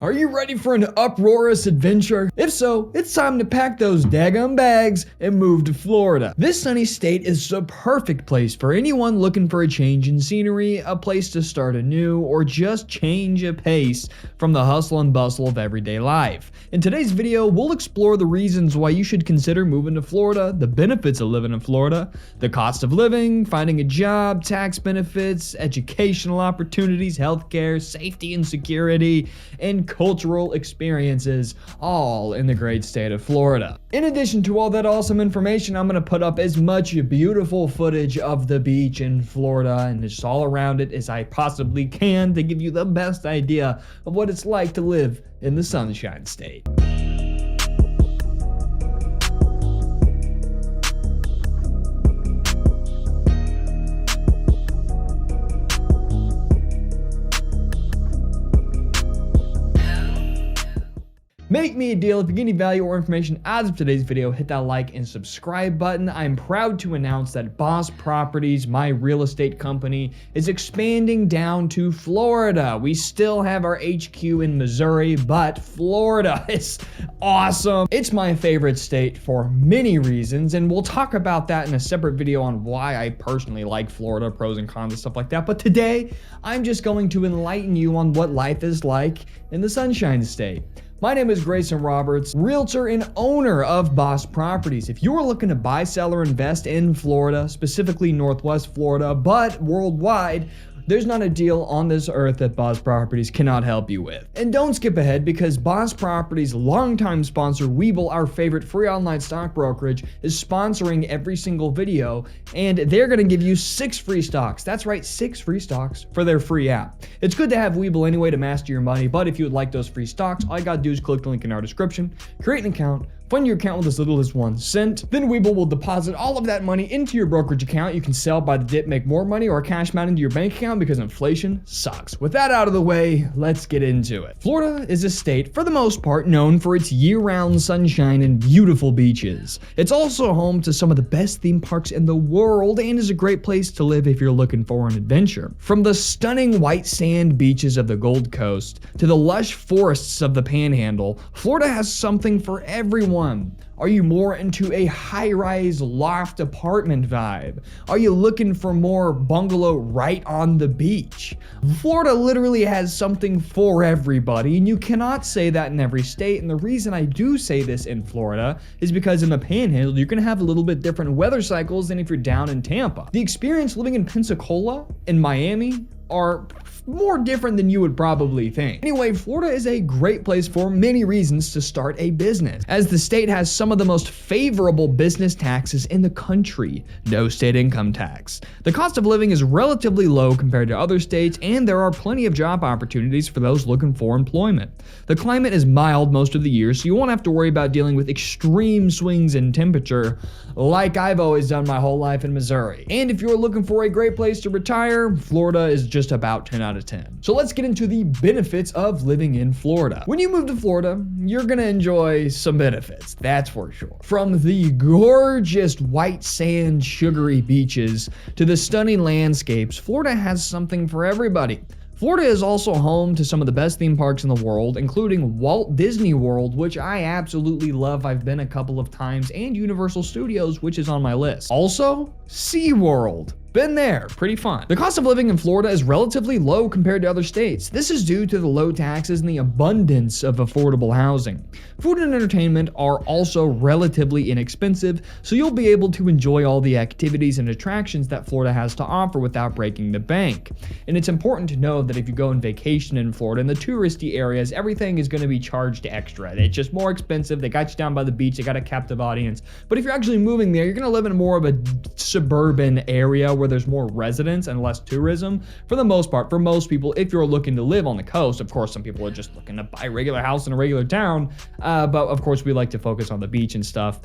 Are you ready for an uproarious adventure? If so, it's time to pack those daggum bags and move to Florida. This sunny state is the perfect place for anyone looking for a change in scenery, a place to start anew, or just change a pace from the hustle and bustle of everyday life. In today's video, we'll explore the reasons why you should consider moving to Florida, the benefits of living in Florida, the cost of living, finding a job, tax benefits, educational opportunities, healthcare, safety and security, and cultural experiences, all in the great state of Florida. In addition to all that awesome information, I'm going to put up as much beautiful footage of the beach in Florida and just all around it as I possibly can to give you the best idea of what it's like to live in the Sunshine State. Make me a deal. If you get any value or information out of today's video, hit that like and subscribe button. I'm proud to announce that Boss Properties, my real estate company, is expanding down to Florida. We still have our HQ in Missouri, but Florida is awesome. It's my favorite state for many reasons, and we'll talk about that in a separate video on why I personally like Florida, pros and cons and stuff like that. But today, I'm just going to enlighten you on what life is like in the Sunshine State. My name is Greyson Roberts, realtor and owner of Boss Properties. If you're looking to buy, sell, or invest in Florida, specifically Northwest Florida, but worldwide, there's not a deal on this earth that Boss Properties cannot help you with. And don't skip ahead, because Boss Properties' longtime sponsor, Webull, our favorite free online stock brokerage, is sponsoring every single video, and they're gonna give you 6 free stocks. That's right, 6 free stocks for their free app. It's good to have Webull anyway to master your money, but if you would like those free stocks, all you gotta do is click the link in our description, create an account, fund your account with as little as 1 cent. Then Webull will deposit all of that money into your brokerage account. You can sell by the dip, make more money, or cash them out into your bank account because inflation sucks. With that out of the way, let's get into it. Florida is a state, for the most part, known for its year-round sunshine and beautiful beaches. It's also home to some of the best theme parks in the world and is a great place to live if you're looking for an adventure. From the stunning white sand beaches of the Gold Coast to the lush forests of the Panhandle, Florida has something for everyone. Are you more into a high-rise loft apartment vibe? Are you looking for more bungalow right on the beach? Florida literally has something for everybody, and you cannot say that in every state. And the reason I do say this in Florida is because in the Panhandle, you're gonna have a little bit different weather cycles than if you're down in Tampa. The experience living in Pensacola and Miami are more different than you would probably think. Anyway, Florida is a great place for many reasons to start a business, as the state has some of the most favorable business taxes in the country. No state income tax. The cost of living is relatively low compared to other states, and there are plenty of job opportunities for those looking for employment. The climate is mild most of the year, so you won't have to worry about dealing with extreme swings in temperature like I've always done my whole life in Missouri. And if you're looking for a great place to retire, Florida is just about 10 out of 10. So let's get into the benefits of living in Florida. When you move to Florida, you're gonna enjoy some benefits, that's for sure. From the gorgeous white sand sugary beaches to the stunning landscapes, Florida has something for everybody. Florida is also home to some of the best theme parks in the world, including Walt Disney World, which I absolutely love. I've been a couple of times, and Universal Studios, which is on my list. Also, SeaWorld. Been there, pretty fun. The cost of living in Florida is relatively low compared to other states. This is due to the low taxes and the abundance of affordable housing. Food and entertainment are also relatively inexpensive, so you'll be able to enjoy all the activities and attractions that Florida has to offer without breaking the bank. And it's important to know that if you go on vacation in Florida, in the touristy areas, everything is going to be charged extra. It's just more expensive. They got you down by the beach. They got a captive audience. But if you're actually moving there, you're going to live in more of a suburban area where there's more residents and less tourism. For the most part, for most people, if you're looking to live on the coast, of course, some people are just looking to buy a regular house in a regular town, but of course, we like to focus on the beach and stuff.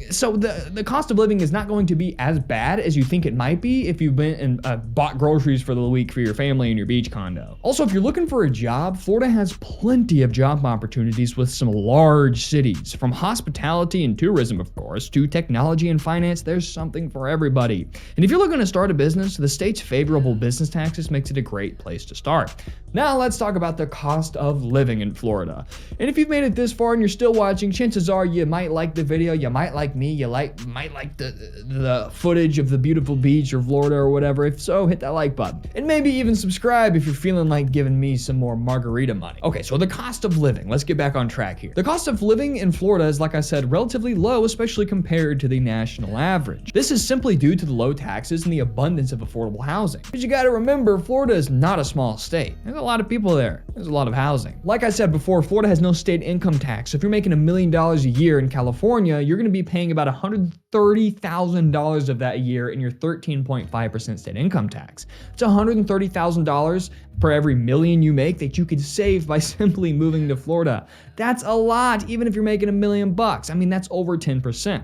So the cost of living is not going to be as bad as you think it might be if you've been and bought groceries for the week for your family in your beach condo. Also, if you're looking for a job, Florida has plenty of job opportunities with some large cities. From hospitality and tourism, of course, to technology and finance, there's something for everybody. And if you're looking to start a business, the state's favorable business taxes makes it a great place to start. Now let's talk about the cost of living in Florida. And if you've made it this far and you're still watching, chances are you might like the video, you might like me, you might like the footage of the beautiful beach or Florida or whatever. If so, hit that like button. And maybe even subscribe if you're feeling like giving me some more margarita money. Okay, so the cost of living. Let's get back on track here. The cost of living in Florida is, like I said, relatively low, especially compared to the national average. This is simply due to the low taxes and the abundance of affordable housing. But you gotta remember, Florida is not a small state. There's a lot of people there. There's a lot of housing. Like I said before, Florida has no state income tax. So if you're making $1 million a year in California, you're gonna be paying about $130,000 of that a year in your 13.5% state income tax. It's $130,000 per every million you make that you could save by simply moving to Florida. That's a lot, even if you're making $1 million. I mean, that's over 10%,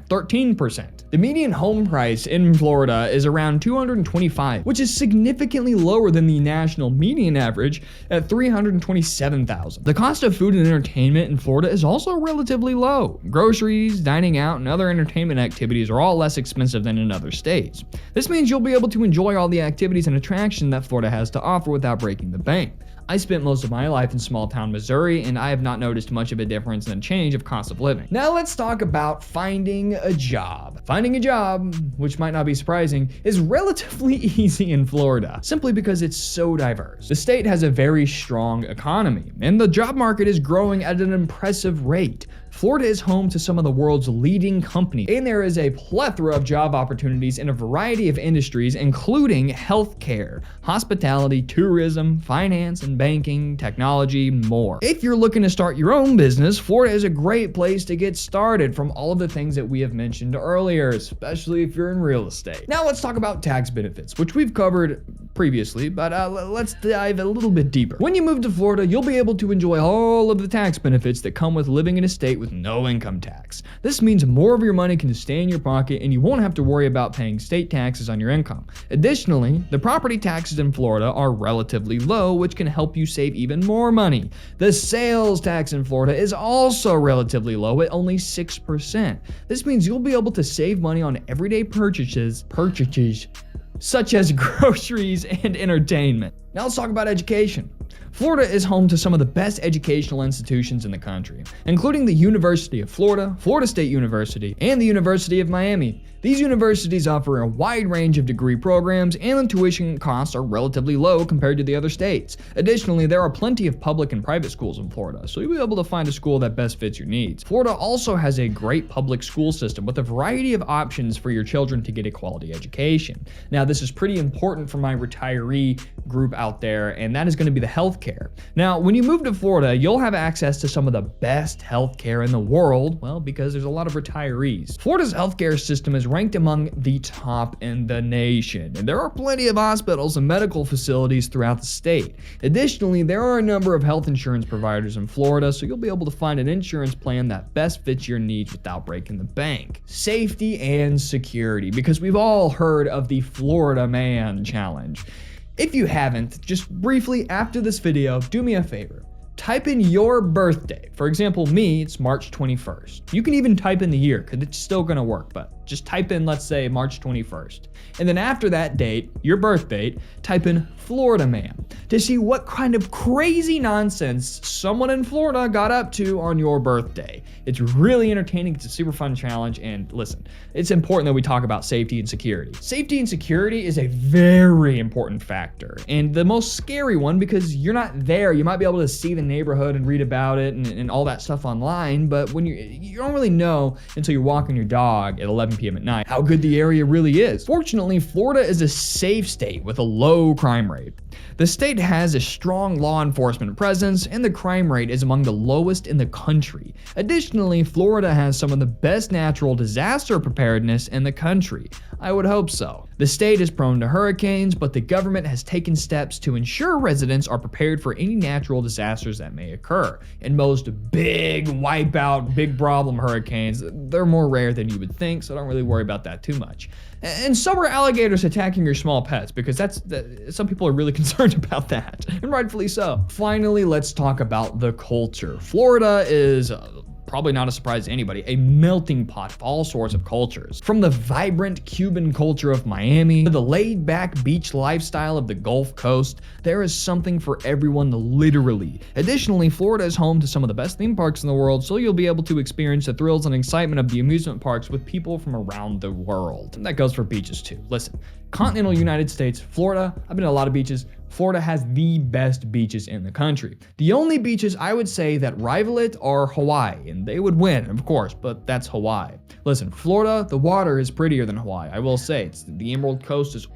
13%. The median home price in Florida is around $225,000, which is significantly lower than the national median average at $327,000. The cost of food and entertainment in Florida is also relatively low. Groceries, dining out, and other entertainment activities are all less expensive than in other states. This means you'll be able to enjoy all the activities and attraction that Florida has to offer without breaking the bank. I spent most of my life in small town Missouri, and I have not noticed much of a difference in the change of cost of living. Now let's talk about finding a job. Finding a job, which might not be surprising, is relatively easy in Florida, simply because it's so diverse. The state has a very strong economy, and the job market is growing at an impressive rate. Florida is home to some of the world's leading companies, and there is a plethora of job opportunities in a variety of industries, including healthcare, hospitality, tourism, finance and banking, technology, more. If you're looking to start your own business, Florida is a great place to get started from all of the things that we have mentioned earlier, especially if you're in real estate. Now let's talk about tax benefits, which we've covered previously, but let's dive a little bit deeper. When you move to Florida, you'll be able to enjoy all of the tax benefits that come with living in a state with no income tax. This means more of your money can stay in your pocket and you won't have to worry about paying state taxes on your income. Additionally, the property taxes in Florida are relatively low, which can help you save even more money. The sales tax in Florida is also relatively low at only 6%. This means you'll be able to save money on everyday purchases such as groceries and entertainment. Now let's talk about education. Florida is home to some of the best educational institutions in the country, including the University of Florida, Florida State University, and the University of Miami. These universities offer a wide range of degree programs, and the tuition costs are relatively low compared to the other states. Additionally, there are plenty of public and private schools in Florida, so you'll be able to find a school that best fits your needs. Florida also has a great public school system with a variety of options for your children to get a quality education. Now, this is pretty important for my retiree group out there, and that is going to be the healthcare. Now, when you move to Florida, you'll have access to some of the best healthcare in the world, well, because there's a lot of retirees. Florida's healthcare system is ranked among the top in the nation, and there are plenty of hospitals and medical facilities throughout the state. Additionally, there are a number of health insurance providers in Florida, so you'll be able to find an insurance plan that best fits your needs without breaking the bank. Safety and security, because we've all heard of the Florida Man Challenge. If you haven't, just briefly after this video, do me a favor. Type in your birthday. For example, me, it's March 21st. You can even type in the year, because it's still gonna work, but just type in, let's say, March 21st. And then after that date, your birth date, type in Florida Man to see what kind of crazy nonsense someone in Florida got up to on your birthday. It's really entertaining, it's a super fun challenge, and listen, it's important that we talk about safety and security. Safety and security is a very important factor, and the most scary one because you're not there. You might be able to see the neighborhood and read about it and all that stuff online, but when you don't really know until you're walking your dog at 11 p.m. at night how good the area really is. Fortunately, Florida is a safe state with a low crime rate. The state has a strong law enforcement presence, and the crime rate is among the lowest in the country. Additionally, Florida has some of the best natural disaster preparedness in the country. I would hope so. The state is prone to hurricanes, but the government has taken steps to ensure residents are prepared for any natural disasters that may occur. And most big wipeout, big problem hurricanes, they're more rare than you would think, so don't really worry about that too much. And so are alligators attacking your small pets, because some people are really concerned about that, and rightfully so. Finally, let's talk about the culture. Florida is probably not a surprise to anybody, a melting pot of all sorts of cultures. From the vibrant Cuban culture of Miami to the laid-back beach lifestyle of the Gulf Coast, there is something for everyone literally. Additionally, Florida is home to some of the best theme parks in the world, so you'll be able to experience the thrills and excitement of the amusement parks with people from around the world. And that goes for beaches too. Listen, continental United States, Florida, I've been to a lot of beaches. Florida has the best beaches in the country. The only beaches I would say that rival it are Hawaii, and they would win, of course, but that's Hawaii. Listen, Florida, the water is prettier than Hawaii, I will say. The Emerald Coast is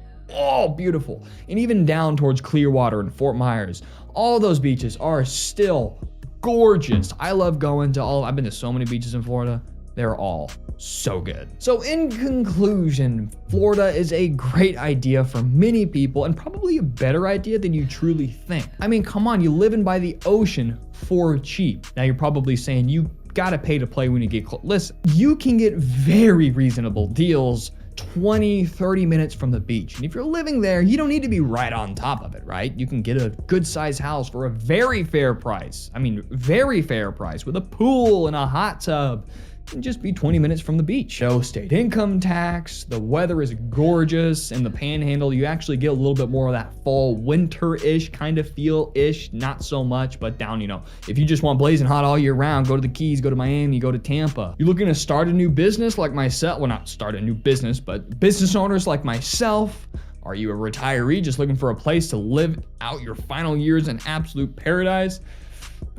beautiful. And even down towards Clearwater and Fort Myers, all those beaches are still gorgeous. I love going to I've been to so many beaches in Florida. They're all so good. So in conclusion, Florida is a great idea for many people and probably a better idea than you truly think. I mean, come on, you living by the ocean for cheap. Now you're probably saying you gotta pay to play when you get close. Listen, you can get very reasonable deals 20, 30 minutes from the beach. And if you're living there, you don't need to be right on top of it, right? You can get a good sized house for a very fair price. I mean, very fair price with a pool and a hot tub. And just be 20 minutes from the beach. No state income tax, the weather is gorgeous, and the panhandle, you actually get a little bit more of that fall winter-ish kind of feel-ish, not so much, but down, if you just want blazing hot all year round, go to the Keys, go to Miami, go to Tampa. You're looking to start a new business like myself, well, not start a new business, but business owners like myself. Are you a retiree just looking for a place to live out your final years in absolute paradise?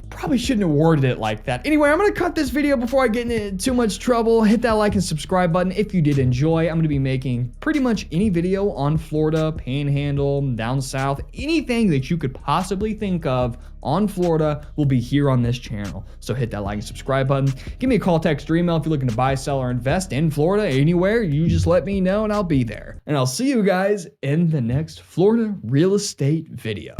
Probably shouldn't have worded it like that. Anyway, I'm gonna cut this video before I get into too much trouble. Hit that like and subscribe button if you did enjoy. I'm gonna be making pretty much any video on Florida, Panhandle, down south, anything that you could possibly think of on Florida will be here on this channel. So hit that like and subscribe button. Give me a call, text, or email if you're looking to buy, sell, or invest in Florida, anywhere. You just let me know and I'll be there. And I'll see you guys in the next Florida real estate video.